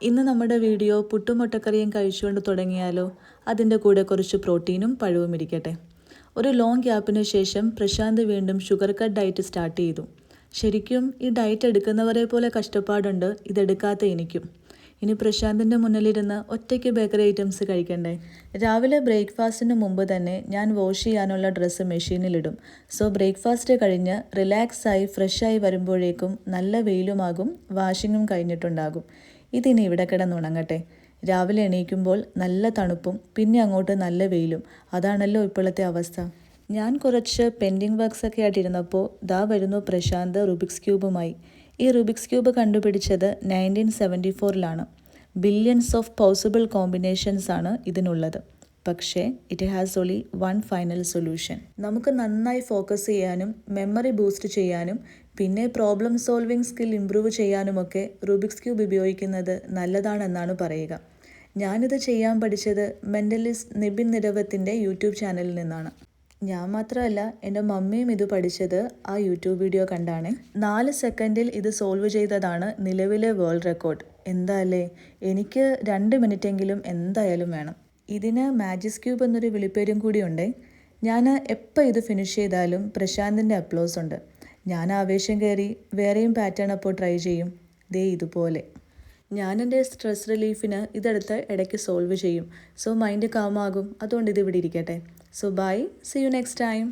ഇന്ന് നമ്മുടെ വീഡിയോ പുട്ടും മുട്ടക്കറിയും കഴിച്ചുകൊണ്ട് തുടങ്ങിയാലോ? അതിൻ്റെ കൂടെ കുറച്ച് പ്രോട്ടീനും പഴവും ഇരിക്കട്ടെ. ഒരു ലോങ് ഗ്യാപ്പിന് ശേഷം പ്രശാന്ത് വീണ്ടും ഷുഗർ കട്ട് ഡയറ്റ് സ്റ്റാർട്ട് ചെയ്തു. ശരിക്കും ഈ ഡയറ്റ് എടുക്കുന്നവരെ പോലെ കഷ്ടപ്പാടുണ്ട് ഇതെടുക്കാത്ത എനിക്കും. ഇനി പ്രശാന്തിൻ്റെ മുന്നിലിരുന്ന് ഒറ്റയ്ക്ക് ബേക്കറി ഐറ്റംസ് കഴിക്കണ്ടേ? രാവിലെ ബ്രേക്ക്ഫാസ്റ്റിന് മുമ്പ് തന്നെ ഞാൻ വാഷ് ചെയ്യാനുള്ള ഡ്രസ്സ് മെഷീനിലിടും. സോ ബ്രേക്ക്ഫാസ്റ്റ് കഴിഞ്ഞ് റിലാക്സായി ഫ്രഷായി വരുമ്പോഴേക്കും നല്ല വെയിലുമാകും, വാഷിങ്ങും കഴിഞ്ഞിട്ടുണ്ടാകും. ഇതിനി ഇവിടെ കിടന്നുണങ്ങട്ടെ. രാവിലെ എണീക്കുമ്പോൾ നല്ല തണുപ്പും പിന്നെ അങ്ങോട്ട് നല്ല വെയിലും. അതാണല്ലോ ഇപ്പോഴത്തെ അവസ്ഥ. ഞാൻ കുറച്ച് പെൻഡിങ് വർക്ക്സ് ഒക്കെ ആയിട്ടിരുന്നപ്പോൾ ദാ വരുന്നു പ്രശാന്ത് റുബിക്സ് ക്യൂബുമായി. ഈ റുബിക്സ് ക്യൂബ് കണ്ടുപിടിച്ചത് 1974 ബില്യൺസ് ഓഫ് പോസിബിൾ കോമ്പിനേഷൻസ് ആണ് ഇതിനുള്ളത്. പക്ഷേ it has only one final solution. നമുക്ക് നന്നായി ഫോക്കസ് ചെയ്യാനും മെമ്മറി ബൂസ്റ്റ് ചെയ്യാനും പിന്നെ പ്രോബ്ലം സോൾവിങ് സ്കിൽ ഇംപ്രൂവ് ചെയ്യാനുമൊക്കെ റുബിക്സ് ക്യൂബ് ഉപയോഗിക്കുന്നത് നല്ലതാണെന്നാണ് പറയുക. ഞാനിത് ചെയ്യാൻ പഠിച്ചത് മെൻ്റലിസ്റ്റ് നിബിൻ നിരവത്തിൻ്റെ യൂട്യൂബ് ചാനലിൽ നിന്നാണ്. ഞാൻ മാത്രമല്ല, എൻ്റെ മമ്മിയും ഇത് പഠിച്ചത് ആ യൂട്യൂബ് വീഡിയോ കണ്ടാണ്. 4 സെക്കൻഡിൽ ഇത് സോൾവ് ചെയ്തതാണ് നിലവിലെ വേൾഡ് റെക്കോർഡ്. എന്താ അല്ലേ? എനിക്ക് 2 മിനിറ്റെങ്കിലും എന്തായാലും വേണം. ഇതിന് മാജിക് ക്യൂബ് എന്നൊരു വിളിപ്പേരും കൂടിയുണ്ട്. ഞാൻ എപ്പോൾ ഇത് ഫിനിഷ് ചെയ്താലും പ്രശാന്തിൻ്റെ അപ്ലോസ് ഉണ്ട്. ഞാൻ ആവേശം കയറി വേറെയും പാറ്റേൺ അപ്പോൾ ട്രൈ ചെയ്യും. ദേ ഇതുപോലെ. ഞാൻ എൻ്റെ സ്ട്രെസ് റിലീഫിന് ഇതെടുത്ത് ഇടയ്ക്ക് സോൾവ് ചെയ്യും. സോ മൈൻഡ് കാമാകും. അതുകൊണ്ട് ഇത് ഇവിടെ ഇരിക്കട്ടെ. So bye, see you next time.